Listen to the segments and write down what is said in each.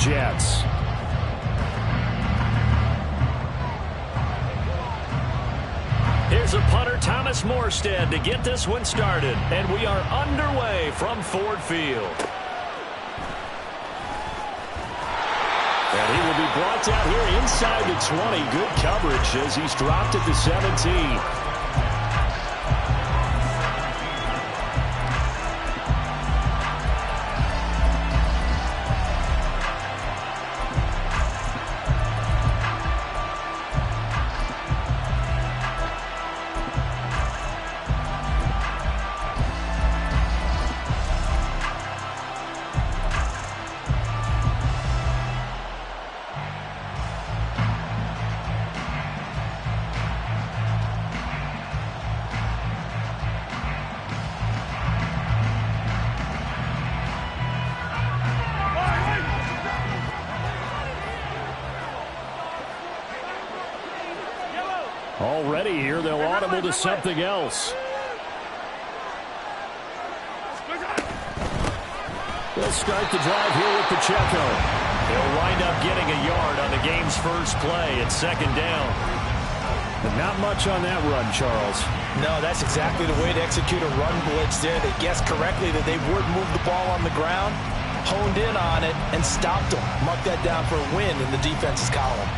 Jets. Here's a punter, Thomas Morstead, to get this one started. And we are underway from Ford Field. And he will be brought down here inside the 20. Good coverage as he's dropped at the 17. Already here, they'll audible to something else. They'll start the drive here with Pacheco. He'll wind up getting a yard on the game's first play at second down. But not much on that run, Charles. No, that's exactly the way to execute a run blitz there. They guessed correctly that they would move the ball on the ground, honed in on it, and stopped them. Mark that down for a win in the defense's column.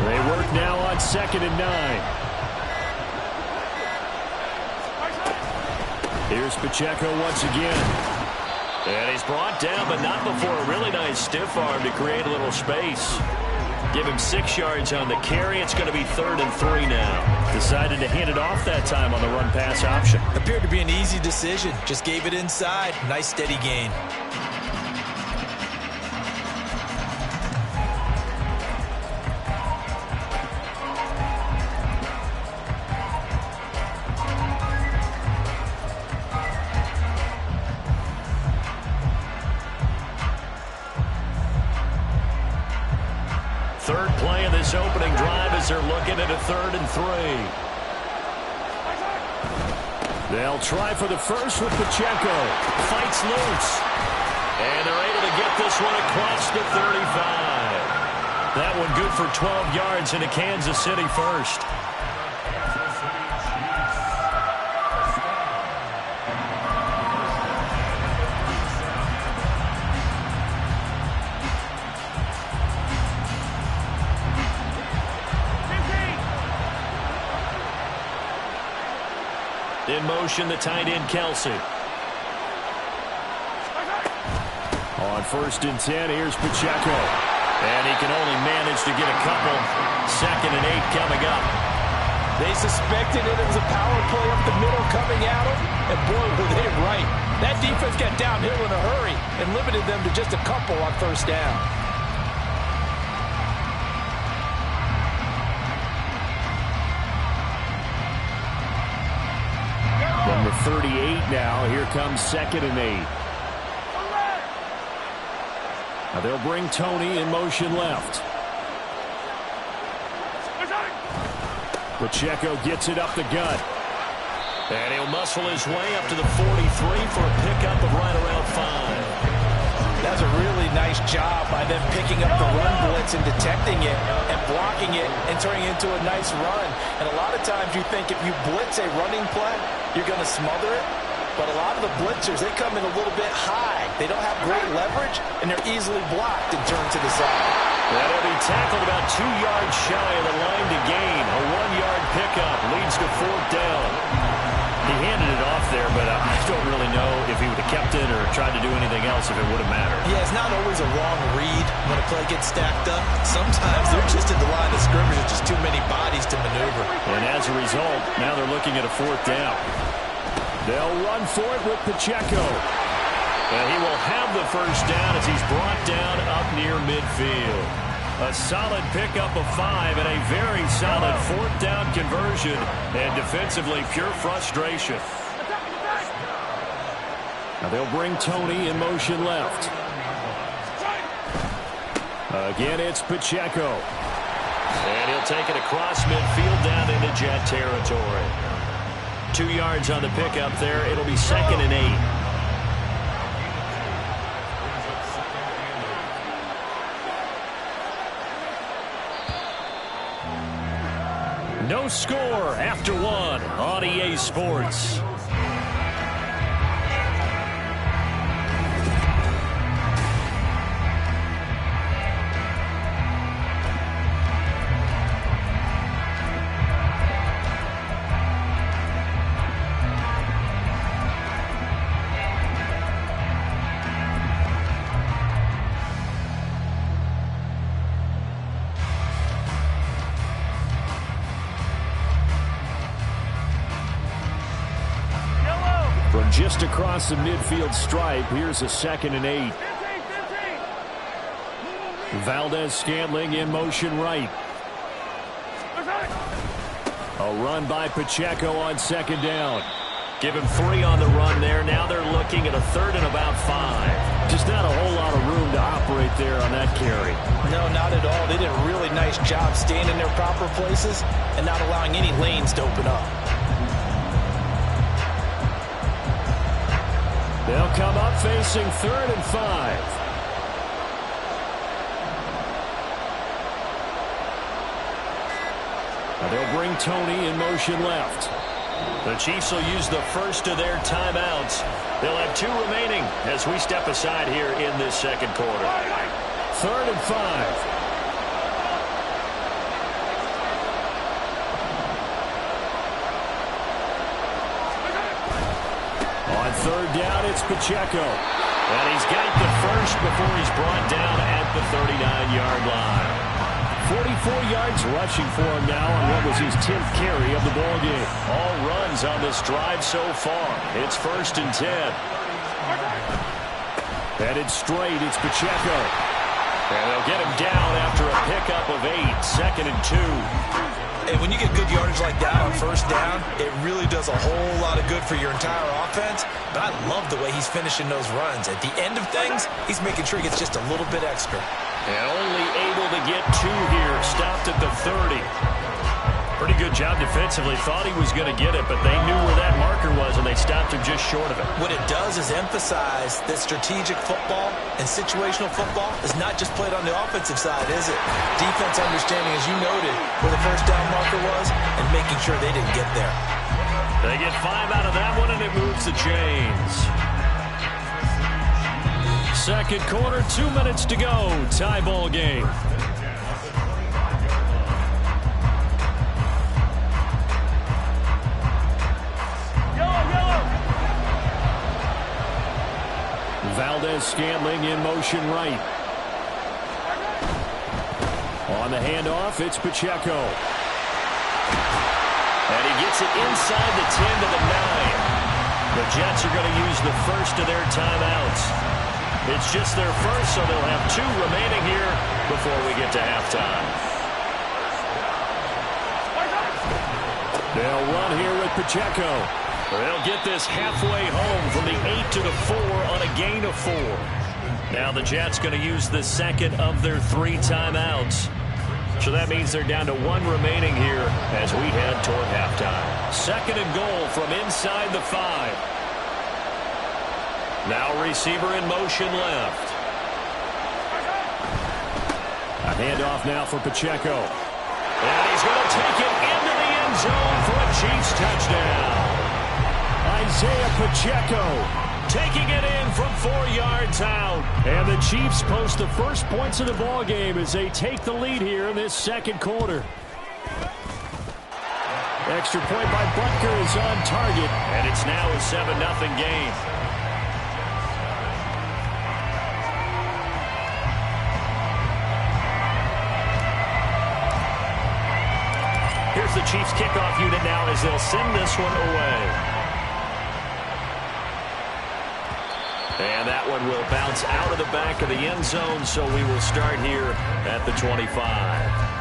They work now on 2nd and 9. Here's Pacheco once again. And he's brought down, but not before a really nice stiff arm to create a little space. Give him 6 yards on the carry. It's going to be 3rd and 3 now. Decided to hand it off that time on the run-pass option. Appeared to be an easy decision. Just gave it inside. Nice steady gain. Third play of this opening drive as they're looking at a 3rd and 3. They'll try for the first with Pacheco. Fights loose. And they're able to get this one across the 35. That one good for 12 yards into Kansas City first. In motion, the tight end, Kelsey. On 1st and 10, here's Pacheco. And he can only manage to get a couple. 2nd and 8 coming up. They suspected it was a power play up the middle coming at them. And boy, were they right. That defense got downhill in a hurry and limited them to just a couple on 1st down. Number 38 now. Here comes 2nd and 8. Now they'll bring Tony in motion left. Pacheco gets it up the gut. And he'll muscle his way up to the 43 for a pickup of right around 5. That's a really nice job by them picking up the run blitz and detecting it and blocking it and turning it into a nice run. And a lot of times you think if you blitz a running play, you're going to smother it. But a lot of the blitzers, they come in a little bit high. They don't have great leverage, and they're easily blocked and turned to the side. That'll be tackled about 2 yards shy of the line to gain. A 1-yard pickup leads to 4th down. He handed it off there, but I don't really know if he would have kept it or tried to do anything else if it would have mattered. Yeah, it's not always a wrong read when a play gets stacked up. Sometimes they're just at the line of scrimmage. It's just too many bodies to maneuver. And as a result, now they're looking at a 4th down. They'll run for it with Pacheco. And he will have the 1st down as he's brought down up near midfield. A solid pickup of 5 and a very solid 4th down conversion. And defensively, pure frustration. Now they'll bring Tony in motion left. Again, it's Pacheco. And he'll take it across midfield down into Jet territory. 2 yards on the pickup there. It'll be 2nd and 8. No score after 1 on EA Sports. From just across the midfield stripe, here's a 2nd and 8. Valdez-Scantling in motion right. A run by Pacheco on 2nd down. Give him 3 on the run there. Now they're looking at a 3rd and about 5. Just not a whole lot of room to operate there on that carry. No, not at all. They did a really nice job staying in their proper places and not allowing any lanes to open up. They'll come up facing 3rd and 5. Now they'll bring Tony in motion left. The Chiefs will use the first of their timeouts. They'll have 2 remaining as we step aside here in this 2nd quarter. 3rd and 5. On 3rd down, it's Pacheco. And he's got the first before he's brought down at the 39-yard line. 44 yards rushing for him now on what was his 10th carry of the ball game. All runs on this drive so far. It's 1st and 10. Headed straight, it's Pacheco. And they'll get him down after a pickup of 8. 2nd and 2. And when you get good yardage like that on 1st down, it really does a whole lot of good for your entire offense. But I love the way he's finishing those runs. At the end of things, he's making sure he gets just a little bit extra. And only able to get 2 here. Stopped at the 30. Pretty good job defensively. Thought he was going to get it, but they knew where that marker was, and they stopped him just short of it. What it does is emphasize that strategic football and situational football is not just played on the offensive side, is it? Defense understanding, as you noted, where the 1st down marker was and making sure they didn't get there. They get 5 out of that one, and it moves the chains. 2nd quarter, 2 minutes to go. Tie ball game. Valdez-Scantling in motion right. On the handoff, it's Pacheco. And he gets it inside the 10 to the 9. The Jets are going to use the first of their timeouts. It's just their first, so they'll have 2 remaining here before we get to halftime. They'll run here with Pacheco. They'll get this halfway home from the 8 to the 4 on a gain of 4. Now the Jets going to use the 2nd of their 3 timeouts. So that means they're down to 1 remaining here as we head toward halftime. 2nd and goal from inside the 5. Now receiver in motion left. A handoff now for Pacheco. And he's going to take it into the end zone for a Chiefs touchdown. Isaiah Pacheco taking it in from 4 yards out. And the Chiefs post the first points of the ball game as they take the lead here in this 2nd quarter. Extra point by Butker is on target. And it's now a 7-0 game. Here's the Chiefs kickoff unit now as they'll send this one away. And that one will bounce out of the back of the end zone, so we will start here at the 25.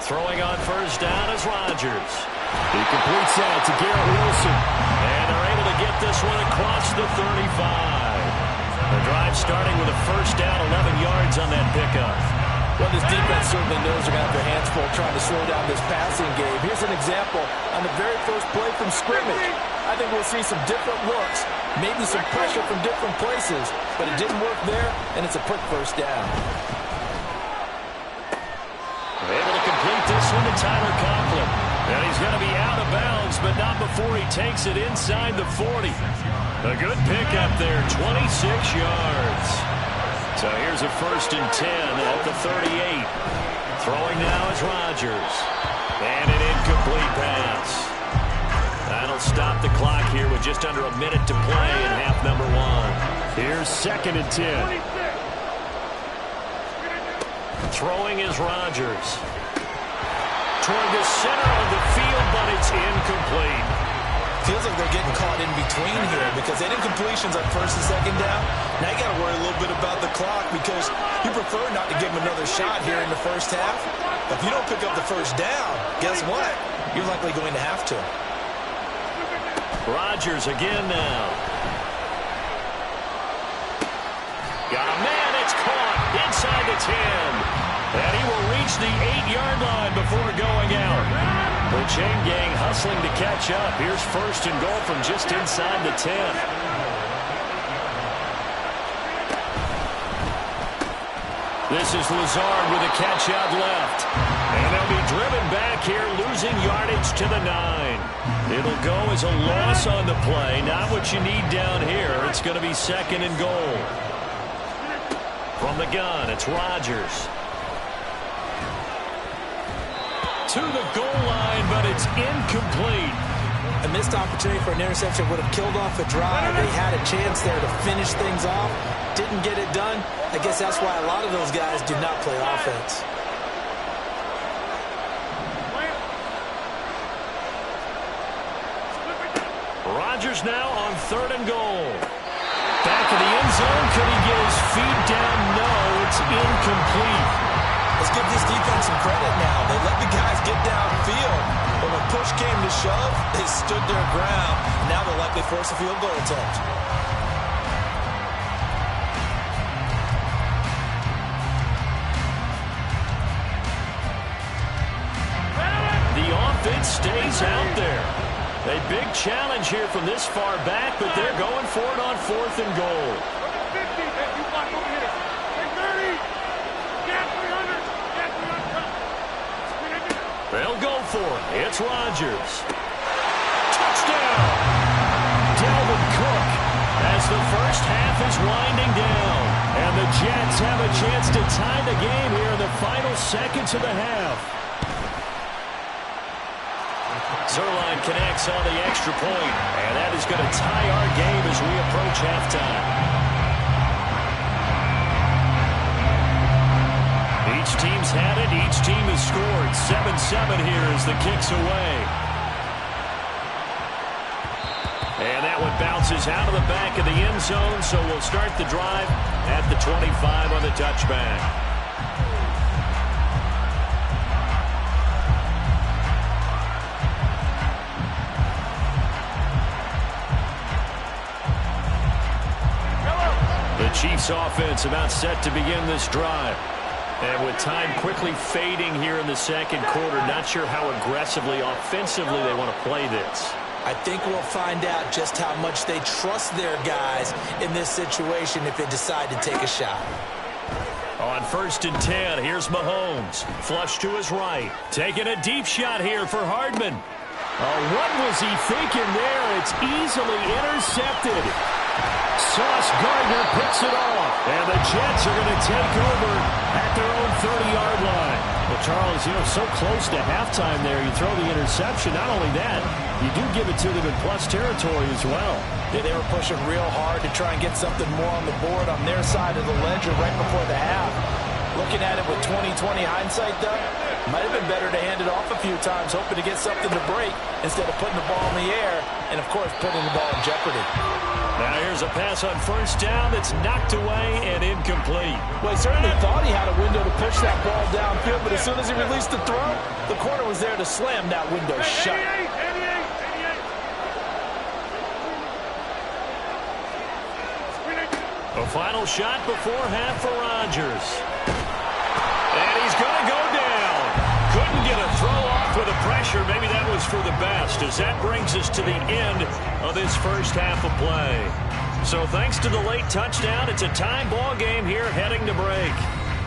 Throwing on first down is Rodgers. He completes that to Garrett Wilson. And they're able to get this one across the 35. The drive starting with a first down, 11 yards on that pickup. Well, this defense certainly knows they're going to have their hands full trying to slow down this passing game. Here's an example on the very first play from scrimmage. I think we'll see some different looks, maybe some pressure from different places, but it didn't work there, and it's a quick first down. Able to complete this one to Tyler Conklin. And he's going to be out of bounds, but not before he takes it inside the 40. A good pickup there, 26 yards. So here's a 1st and 10 at the 38. Throwing now is Rodgers. And an incomplete pass. That'll stop the clock here with just under a minute to play in half number 1. Here's 2nd and 10. Throwing is Rodgers. Toward the center of the field, but it's incomplete. Feels like they're getting caught in between here because they did completions on 1st and 2nd down. Now you got to worry a little bit about the clock because you prefer not to give them another shot here in the first half. If you don't pick up the first down, guess what? You're likely going to have to. Rodgers again now. Got a man, it's caught inside the 10. And he will reach the 8-yard line before going out. The chain gang hustling to catch up. Here's 1st and goal from just inside the 10. This is Lazard with a catch out left. And they'll be driven back here, losing yardage to the 9. It'll go as a loss on the play. Not what you need down here. It's going to be 2nd and goal. From the gun, it's Rodgers. To the goal line, but it's incomplete. A missed opportunity for an interception would have killed off a drive. They had a chance there to finish things off. Didn't get it done. I guess that's why a lot of those guys do not play offense. Rodgers now on 3rd and goal. Back of the end zone. Could he get his feet down? No, it's incomplete. Let's give this defense some credit now. They let the guys get downfield. But when push came to shove, they stood their ground. Now they'll likely force a field goal attempt. The offense stays out there. A big challenge here from this far back, but they're going for it on 4th and goal. They'll go for it. It's Rodgers. Touchdown! Dalvin Cook as the first half is winding down. And the Jets have a chance to tie the game here in the final seconds of the half. Zerline connects on the extra point, and that is going to tie our game as we approach halftime. Each team's had it. Each team has scored. 7-7 here as the kick's away. And that one bounces out of the back of the end zone, so we'll start the drive at the 25 on the touchback. The Chiefs offense about set to begin this drive. And with time quickly fading here in the second quarter, not sure how aggressively, offensively they want to play this. I think we'll find out just how much they trust their guys in this situation if they decide to take a shot. On 1st and 10, here's Mahomes. Flush to his right. Taking a deep shot here for Hardman. Oh, what was he thinking there? It's easily intercepted. Sauce Gardner picks it off. And the Jets are going to take over at their own 30-yard line. Well, Charles, so close to halftime there. You throw the interception. Not only that, you do give it to them in plus territory as well. Yeah, they were pushing real hard to try and get something more on the board on their side of the ledger right before the half. Looking at it with 20/20 hindsight, though, might have been better to hand it off a few times, hoping to get something to break instead of putting the ball in the air and, of course, putting the ball in jeopardy. Now here's a pass on first down that's knocked away and incomplete. Well, he certainly thought he had a window to push that ball downfield, but as soon as he released the throw, the corner was there to slam that window shut. A final shot before half for Rodgers. And he's going to go down. Couldn't get a throw off with the pressure. Maybe that was for the best, as that brings us to the end of this first half of play. So thanks to the late touchdown, it's a tie ball game here heading to break.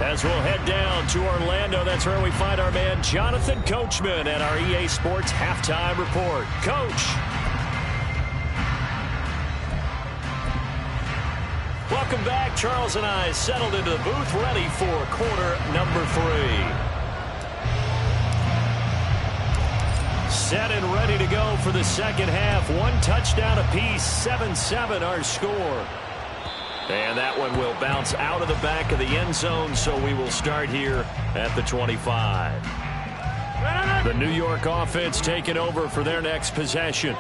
As we'll head down to Orlando, that's where we find our man Jonathan Coachman at our EA Sports Halftime Report. Coach. Welcome back. Charles and I settled into the booth, ready for quarter number 3. Set and ready to go for the second half. 1 touchdown apiece, 7-7 our score. And that one will bounce out of the back of the end zone, so we will start here at the 25. The New York offense taking over for their next possession.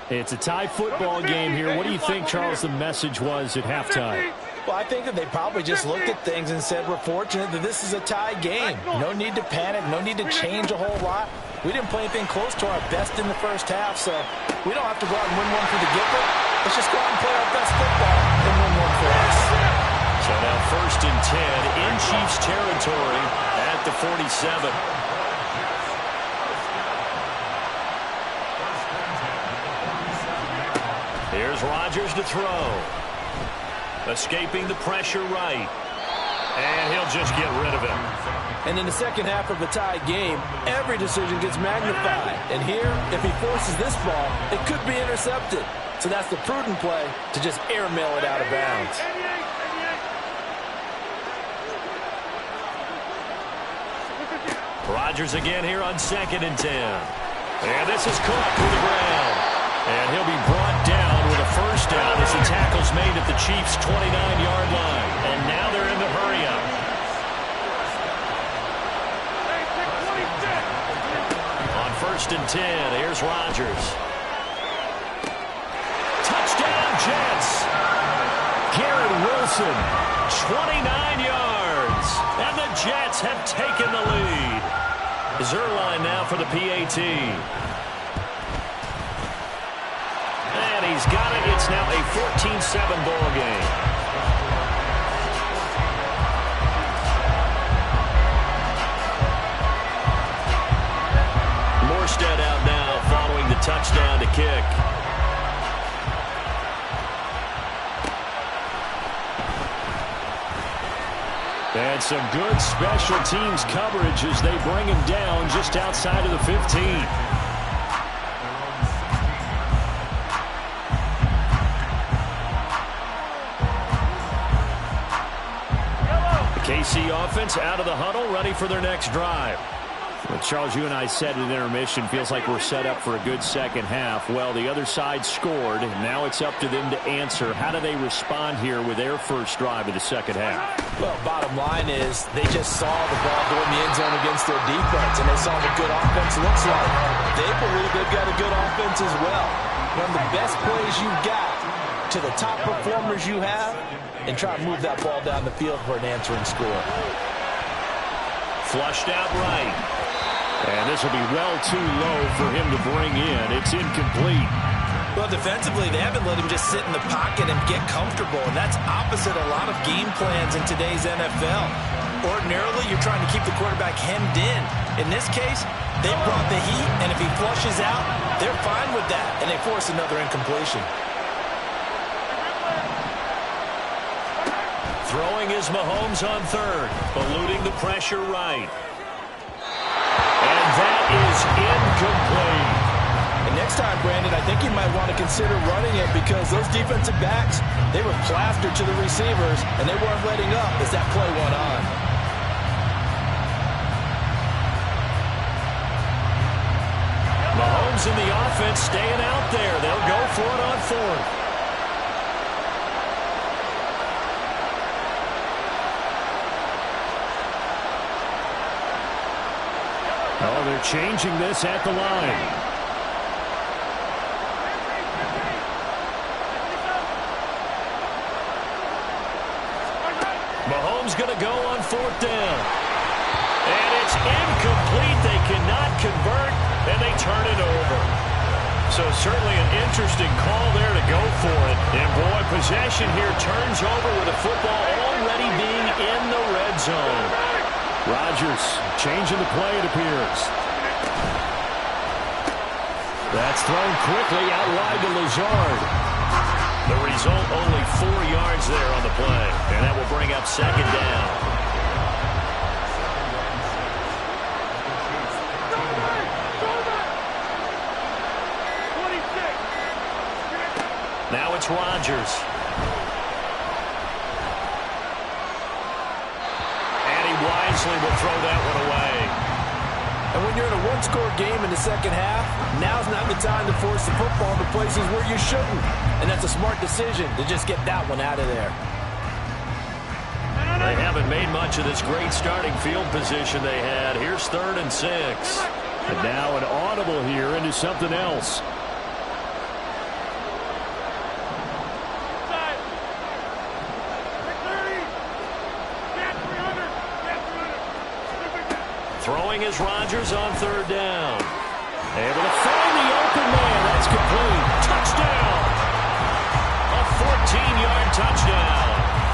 It's a tie football game here. What do you think, Charles, the message was at halftime? Well, I think that they probably just looked at things and said, we're fortunate that this is a tie game. No need to panic, no need to change a whole lot. We didn't play anything close to our best in the first half, so we don't have to go out and win one for the giver. Let's just go out and play our best football and win one for us. So now 1st and 10 in Chiefs territory at the 47. Here's Rodgers to throw. Escaping the pressure right. And he'll just get rid of it. And in the second half of a tie game, every decision gets magnified. And here, if he forces this ball, it could be intercepted. So that's the prudent play to just airmail it out of bounds. Rodgers again here on 2nd and 10. And this is caught to the ground. And he'll be brought down with a first down as the tackle's made at the Chiefs' 29-yard line. And now they're in the hurry-up. On 1st and 10, here's Rodgers. Touchdown, Jets. Garrett Wilson, 29 yards. And the Jets have taken the lead. Zerline now for the PAT. And he's got it. It's now a 14-7 ball game. Morstead out now following the touchdown to kick. And some good special teams coverage as they bring him down just outside of the 15. KC offense out of the huddle, ready for their next drive. Well, Charles, you and I said at intermission, feels like we're set up for a good second half. Well, the other side scored. Now it's up to them to answer. How do they respond here with their first drive of the second half? Well, bottom line is they just saw the ball go in the end zone against their defense, and they saw what good offense looks like. They believe they've got a good offense as well. Run the best plays you've got to the top performers you have, and try to move that ball down the field for an answering score. Flushed out right. And this will be well too low for him to bring in. It's incomplete. Well, defensively, they haven't let him just sit in the pocket and get comfortable, and that's opposite a lot of game plans in today's NFL. Ordinarily, you're trying to keep the quarterback hemmed in. In this case, they brought the heat, and if he flushes out, they're fine with that, and they force another incompletion. Throwing is Mahomes on 3rd, eluding the pressure right. And that is incomplete. And next time, Brandon, I think think you might want to consider running it because those defensive backs, they were plastered to the receivers, and they weren't letting up as that play went on. Mahomes and the offense staying out there. They'll go for it on fourth. Oh, they're changing this at the line. Mahomes going to go on fourth down. And it's incomplete. They cannot convert, and they turn it over. So certainly an interesting call there to go for it. And boy, possession here turns over with the football already being in the red zone. Rodgers changing the play, it appears. That's thrown quickly out wide to Lazard. The result, only 4 yards there on the play. And that will bring up second down. Now it's Rodgers. And he wisely will throw that one away. And when you're in a one-score game in the second half, now's not the time to force the football into places where you shouldn't. And that's a smart decision to just get that one out of there. They haven't made much of this great starting field position they had. Here's 3rd and 6. And now an audible here into something else. Throwing is Rodgers on 3rd down. Able to find the open man. That's complete. Touchdown. A 14-yard touchdown.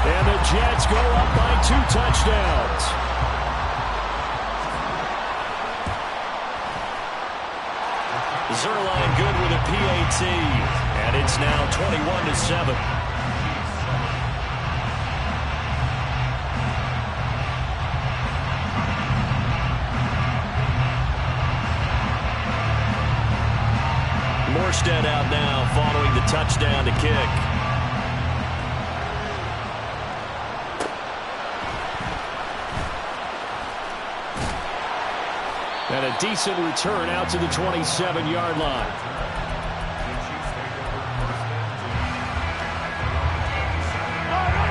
And the Jets go up by 2 touchdowns. Zerline good with a PAT. And it's now 21-7. Morstead out now following the touchdown to kick. And a decent return out to the 27-yard line.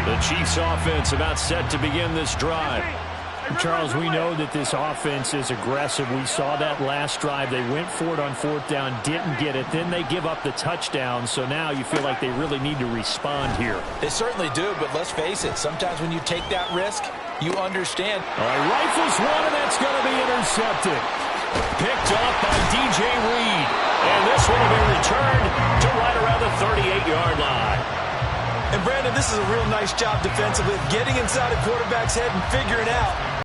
The Chiefs offense about set to begin this drive. Charles, we know that this offense is aggressive. We saw that last drive. They went for it on 4th down, didn't get it. Then they give up the touchdown. So now you feel like they really need to respond here. They certainly do, but let's face it. Sometimes when you take that risk, you understand. Rifles one, and that's going to be intercepted. Picked up by DJ Reed. And this one will be returned to right around the 38-yard line. And, Brandon, this is a real nice job defensively of getting inside a quarterback's head and figuring out